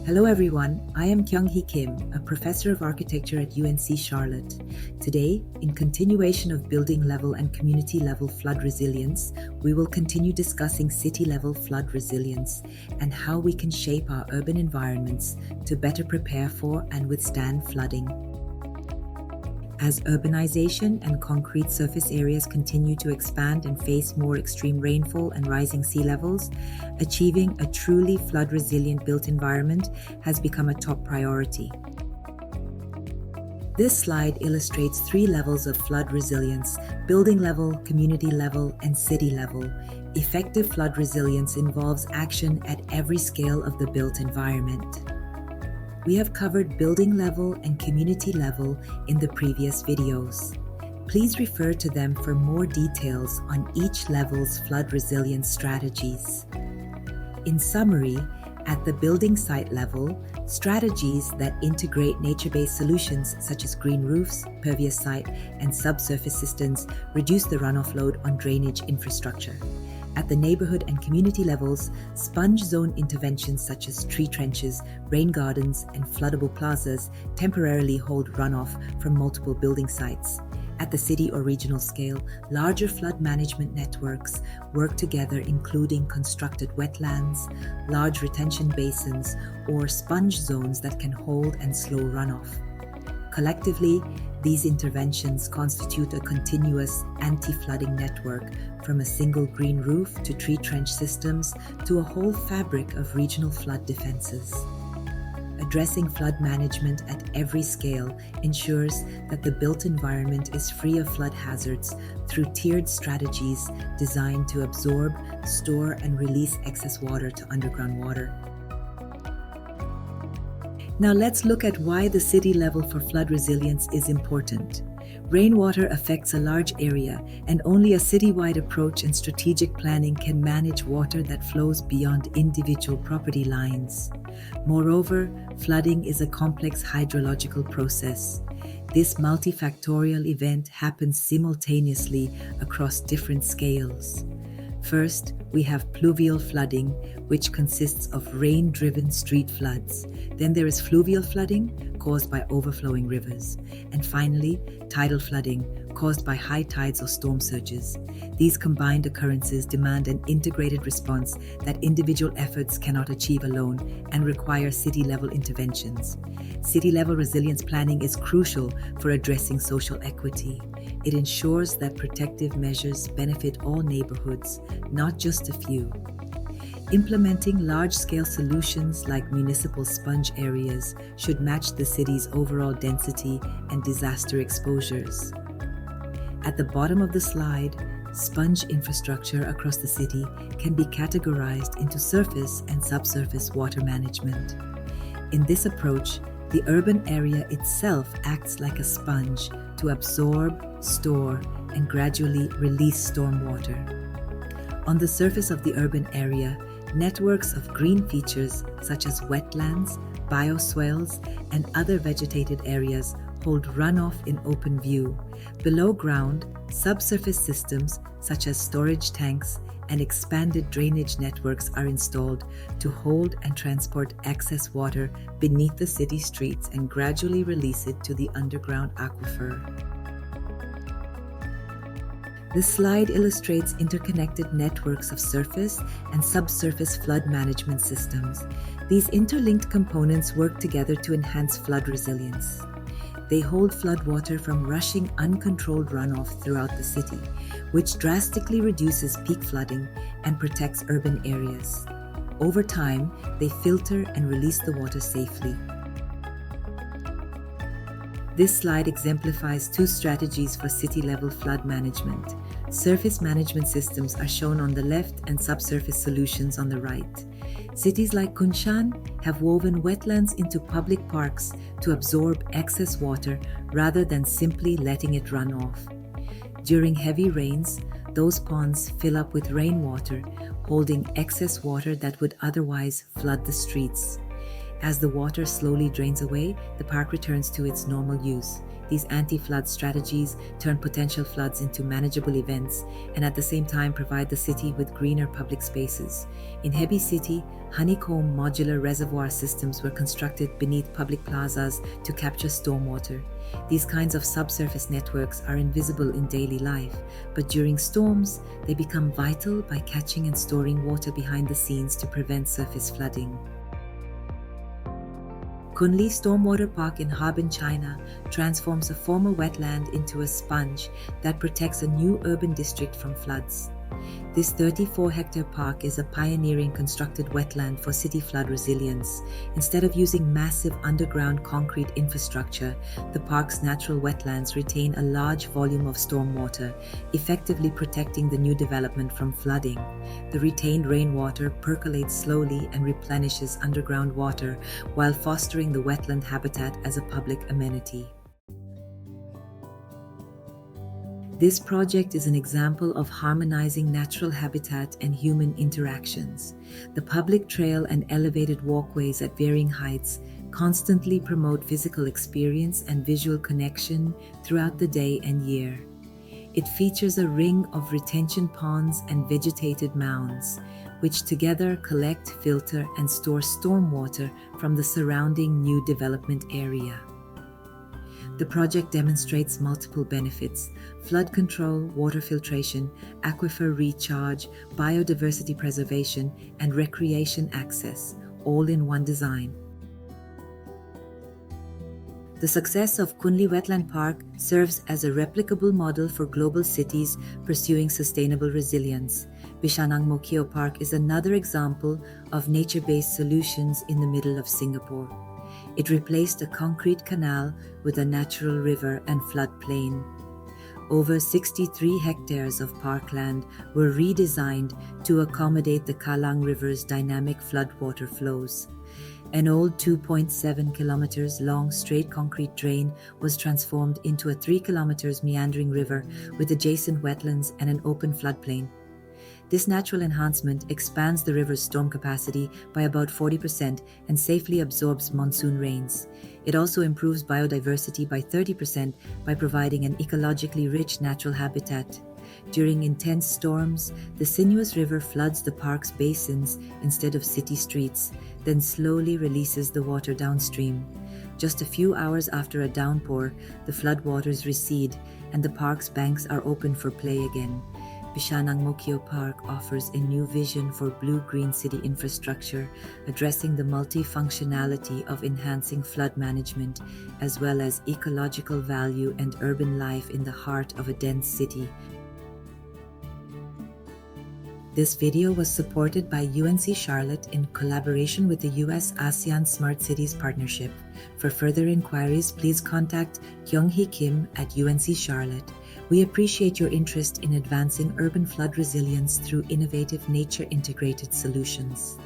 Hello everyone, I am Kyoung-Hee Kim, a professor of architecture at UNC Charlotte. Today, in continuation of building level and community level flood resilience, we will continue discussing city level flood resilience and how we can shape our urban environments to better prepare for and withstand flooding. As urbanization and concrete surface areas continue to expand and face more extreme rainfall and rising sea levels, achieving a truly flood-resilient built environment has become a top priority. This slide illustrates 3 levels of flood resilience: building level, community level, and city level. Effective flood resilience involves action at every scale of the built environment. We have covered building level and community level in the previous videos. Please refer to them for more details on each level's flood resilience strategies. In summary, at the building site level, strategies that integrate nature-based solutions such as green roofs, pervious site, and subsurface systems reduce the runoff load on drainage infrastructure. At the neighborhood and community levels, sponge zone interventions such as tree trenches, rain gardens, and floodable plazas temporarily hold runoff from multiple building sites. At the city or regional scale, larger flood management networks work together, including constructed wetlands, large retention basins, or sponge zones that can hold and slow runoff. Collectively, these interventions constitute a continuous anti-flooding network, from a single green roof to tree trench systems to a whole fabric of regional flood defenses. Addressing flood management at every scale ensures that the built environment is free of flood hazards through tiered strategies designed to absorb, store, and release excess water to underground water. Now let's look at why the city level for flood resilience is important. Rainwater affects a large area, and only a citywide approach and strategic planning can manage water that flows beyond individual property lines. Moreover, flooding is a complex hydrological process. This multifactorial event happens simultaneously across different scales. First, we have pluvial flooding, which consists of rain-driven street floods. Then there is fluvial flooding, caused by overflowing rivers. And finally, tidal flooding, caused by high tides or storm surges. These combined occurrences demand an integrated response that individual efforts cannot achieve alone and require city-level interventions. City-level resilience planning is crucial for addressing social equity. It ensures that protective measures benefit all neighborhoods, not just a few. Implementing large-scale solutions like municipal sponge areas should match the city's overall density and disaster exposures. At the bottom of the slide, sponge infrastructure across the city can be categorized into surface and subsurface water management. In this approach, the urban area itself acts like a sponge to absorb, store, and gradually release stormwater. On the surface of the urban area, networks of green features such as wetlands, bioswales, and other vegetated areas hold runoff in open view. Below ground, subsurface systems such as storage tanks and expanded drainage networks are installed to hold and transport excess water beneath the city streets and gradually release it to the underground aquifer. This slide illustrates interconnected networks of surface and subsurface flood management systems. These interlinked components work together to enhance flood resilience. They hold floodwater from rushing uncontrolled runoff throughout the city, which drastically reduces peak flooding and protects urban areas. Over time, they filter and release the water safely. This slide exemplifies 2 strategies for city-level flood management. Surface management systems are shown on the left and subsurface solutions on the right. Cities like Kunshan have woven wetlands into public parks to absorb excess water rather than simply letting it run off. During heavy rains, those ponds fill up with rainwater, holding excess water that would otherwise flood the streets. As the water slowly drains away, the park returns to its normal use. These anti-flood strategies turn potential floods into manageable events and at the same time provide the city with greener public spaces. In Hebi city, honeycomb modular reservoir systems were constructed beneath public plazas to capture stormwater. These kinds of subsurface networks are invisible in daily life, but during storms, they become vital by catching and storing water behind the scenes to prevent surface flooding. Qunli Stormwater Park in Harbin, China, transforms a former wetland into a sponge that protects a new urban district from floods. This 34-hectare park is a pioneering constructed wetland for city flood resilience. Instead of using massive underground concrete infrastructure, the park's natural wetlands retain a large volume of stormwater, effectively protecting the new development from flooding. The retained rainwater percolates slowly and replenishes underground water while fostering the wetland habitat as a public amenity. This project is an example of harmonizing natural habitat and human interactions. The public trail and elevated walkways at varying heights constantly promote physical experience and visual connection throughout the day and year. It features a ring of retention ponds and vegetated mounds, which together collect, filter, and store stormwater from the surrounding new development area. The project demonstrates multiple benefits: flood control, water filtration, aquifer recharge, biodiversity preservation, and recreation access, all in one design. The success of Qunli Wetland Park serves as a replicable model for global cities pursuing sustainable resilience. Bishan Park is another example of nature-based solutions in the middle of Singapore. It replaced a concrete canal with a natural river and floodplain. Over 63 hectares of parkland were redesigned to accommodate the Kallang River's dynamic floodwater flows. An old 2.7 kilometers long straight concrete drain was transformed into a 3 kilometers meandering river with adjacent wetlands and an open floodplain. This natural enhancement expands the river's storm capacity by about 40% and safely absorbs monsoon rains. It also improves biodiversity by 30% by providing an ecologically rich natural habitat. During intense storms, the sinuous river floods the park's basins instead of city streets, then slowly releases the water downstream. Just a few hours after a downpour, the floodwaters recede and the park's banks are open for play again. Bishan Park offers a new vision for blue-green city infrastructure, addressing the multifunctionality of enhancing flood management, as well as ecological value and urban life in the heart of a dense city. This video was supported by UNC Charlotte in collaboration with the US ASEAN Smart Cities Partnership. For further inquiries, please contact Kyoung-Hee Kim at UNC Charlotte. We appreciate your interest in advancing urban flood resilience through innovative nature-integrated solutions.